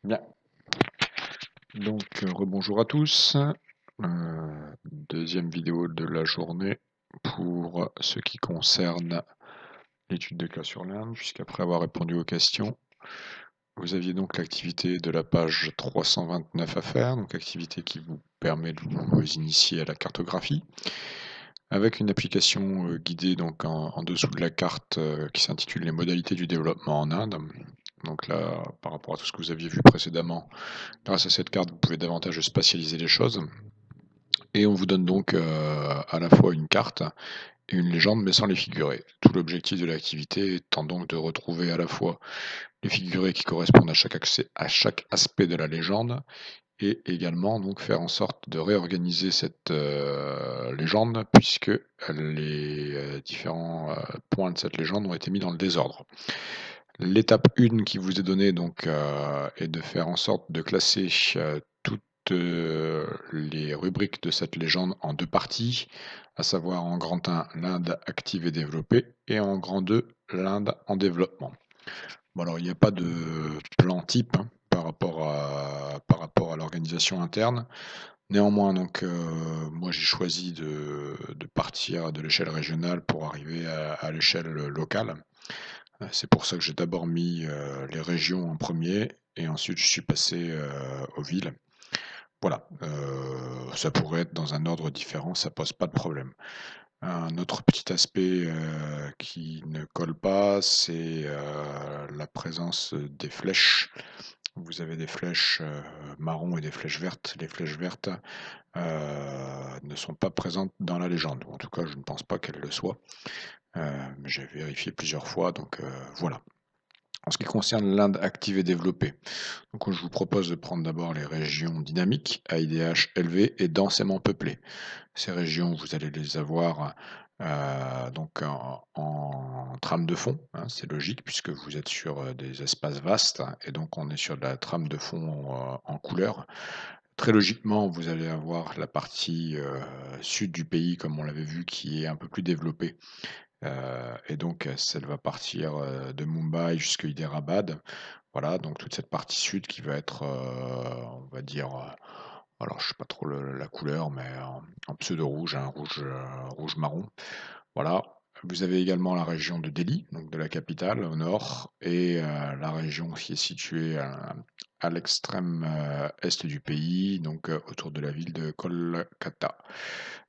Bien, donc rebonjour à tous. Deuxième vidéo de la journée pour ce qui concerne l'étude de cas sur l'Inde, puisqu'après avoir répondu aux questions, vous aviez donc l'activité de la page 329 à faire, donc activité qui vous permet de vous initier à la cartographie, avec une application guidée donc en dessous de la carte qui s'intitule Les modalités du développement en Inde. Donc là, par rapport à tout ce que vous aviez vu précédemment, grâce à cette carte, vous pouvez davantage spatialiser les choses. Et on vous donne donc à la fois une carte et une légende, mais sans les figurés. Tout l'objectif de l'activité étant donc de retrouver à la fois les figurés qui correspondent à chaque aspect de la légende, et également donc faire en sorte de réorganiser cette légende, puisque les différents points de cette légende ont été mis dans le désordre. L'étape 1 qui vous est donnée donc est de faire en sorte de classer toutes les rubriques de cette légende en deux parties, à savoir en grand 1 l'Inde active et développée et en grand 2 l'Inde en développement. Bon, alors il n'y a pas de plan type par rapport à l'organisation interne. Néanmoins, donc, moi j'ai choisi de partir de l'échelle régionale pour arriver à l'échelle locale. C'est pour ça que j'ai d'abord mis les régions en premier et ensuite je suis passé aux villes. Voilà, ça pourrait être dans un ordre différent, ça pose pas de problème. Un autre petit aspect qui ne colle pas, c'est la présence des flèches. Vous avez des flèches marron et des flèches vertes. Les flèches vertes ne sont pas présentes dans la légende, ou en tout cas je ne pense pas qu'elles le soient. Mais j'ai vérifié plusieurs fois, donc voilà. En ce qui concerne l'Inde active et développée, donc je vous propose de prendre d'abord les régions dynamiques, AIDH élevé et densément peuplées. Ces régions, vous allez les avoir donc en trame de fond, hein, c'est logique puisque vous êtes sur des espaces vastes et donc on est sur de la trame de fond en couleur. Très logiquement, vous allez avoir la partie sud du pays, comme on l'avait vu, qui est un peu plus développée. Et donc, elle va partir de Mumbai jusqu'à Hyderabad. Voilà, donc toute cette partie sud qui va être, on va dire, alors je sais pas trop la couleur, mais en pseudo rouge, hein, rouge marron. Voilà. Vous avez également la région de Delhi, donc de la capitale au nord, et la région qui est située à l'extrême est du pays, donc autour de la ville de Kolkata.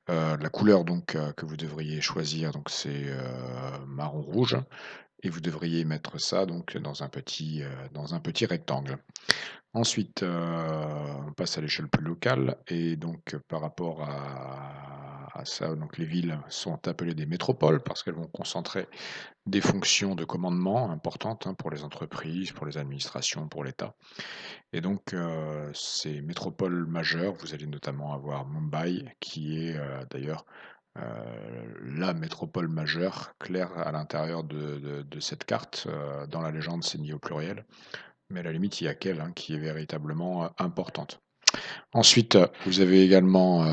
La couleur donc que vous devriez choisir, donc c'est marron rouge, et vous devriez mettre ça donc dans un petit rectangle. Ensuite, on passe à l'échelle plus locale et donc par rapport à ça, donc les villes sont appelées des métropoles parce qu'elles vont concentrer des fonctions de commandement importantes, hein, pour les entreprises, pour les administrations, pour l'État. Et donc ces métropoles majeures, vous allez notamment avoir Mumbai qui est d'ailleurs la métropole majeure claire à l'intérieur de cette carte. Dans la légende, c'est mis au pluriel, mais à la limite, il y a qu'elle, hein, qui est véritablement importante. Ensuite, vous avez également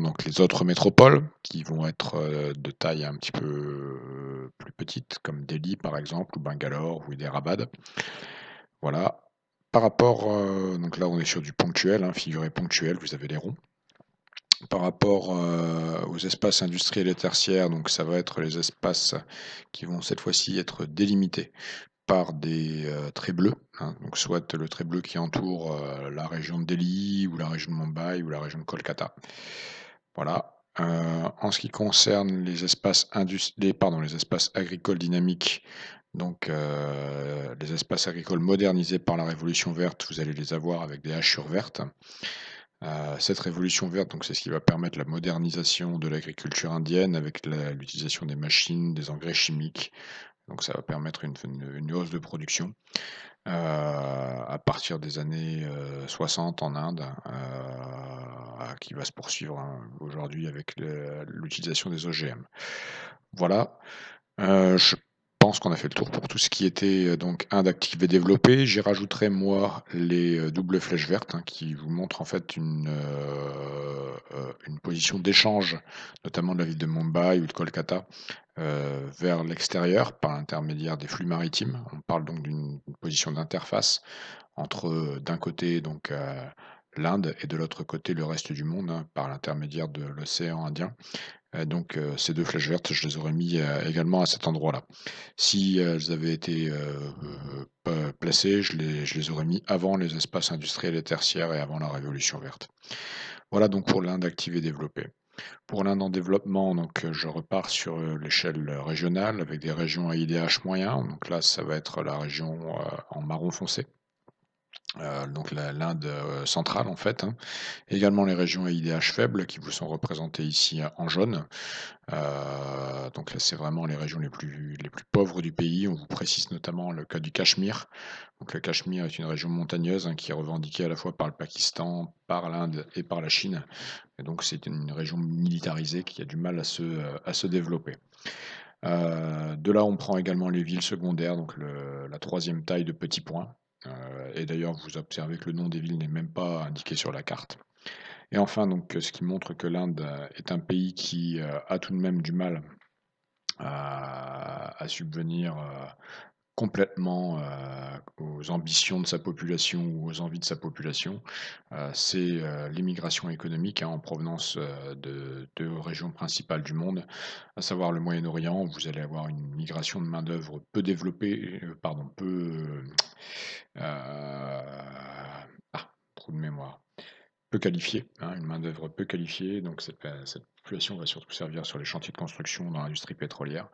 donc les autres métropoles qui vont être de taille un petit peu plus petite, comme Delhi par exemple, ou Bangalore, ou Hyderabad. Voilà. Par rapport, donc là on est sur du ponctuel, hein, figuré ponctuel, vous avez les ronds. Par rapport aux espaces industriels et tertiaires, donc ça va être les espaces qui vont cette fois-ci être délimités par des traits bleus, hein, donc soit le trait bleu qui entoure la région de Delhi ou la région de Mumbai ou la région de Kolkata. Voilà. En ce qui concerne les espaces les espaces agricoles dynamiques, donc les espaces agricoles modernisés par la révolution verte, vous allez les avoir avec des hachures vertes. Cette révolution verte, donc c'est ce qui va permettre la modernisation de l'agriculture indienne avec l'utilisation des machines, des engrais chimiques. Donc ça va permettre une hausse de production à partir des années 60 en Inde, qui va se poursuivre, hein, aujourd'hui avec l'utilisation des OGM. Voilà. Je pense qu'on a fait le tour pour tout ce qui était donc Inde active et développée. J'y rajouterai moi les doubles flèches vertes, hein, qui vous montrent en fait une position d'échange, notamment de la ville de Mumbai ou de Kolkata, vers l'extérieur par l'intermédiaire des flux maritimes. On parle donc d'une position d'interface entre, d'un côté donc l'Inde et de l'autre côté le reste du monde, hein, par l'intermédiaire de l'océan Indien. Donc ces 2 flèches vertes, je les aurais mis, également à cet endroit-là. Si, elles avaient été, pa placées, je les aurais mis avant les espaces industriels et tertiaires et avant la révolution verte. Voilà donc pour l'Inde active et développée. Pour l'Inde en développement, donc, je repars sur, l'échelle, régionale avec des régions à IDH moyen. Donc là, ça va être la région, en marron foncé, donc l'Inde, centrale en fait, hein. Également les régions à IDH faible qui vous sont représentées ici, en jaune. Donc là, c'est vraiment les régions les plus pauvres du pays. On vous précise notamment le cas du Cachemire. Donc le Cachemire est une région montagneuse, hein, qui est revendiquée à la fois par le Pakistan, par l'Inde et par la Chine. Et donc c'est une région militarisée qui a du mal à se développer. De là, on prend également les villes secondaires, donc la troisième taille de petits points. Et d'ailleurs, vous observez que le nom des villes n'est même pas indiqué sur la carte. Et enfin, donc, ce qui montre que l'Inde est un pays qui a tout de même du mal à subvenir complètement aux ambitions de sa population ou aux envies de sa population, c'est l'immigration économique, hein, en provenance de 2 régions principales du monde, à savoir le Moyen-Orient. Vous allez avoir une migration de main-d'œuvre peu développée, pardon, trou de mémoire. Peu qualifiée, hein, une main-d'œuvre peu qualifiée, donc cette population va surtout servir sur les chantiers de construction dans l'industrie pétrolière.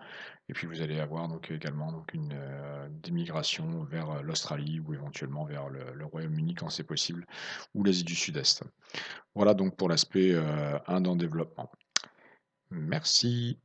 Et puis vous allez avoir donc également donc des migrations vers, l'Australie ou éventuellement vers le Royaume-Uni quand c'est possible, ou l'Asie du Sud-Est. Voilà donc pour l'aspect, Inde en développement. Merci.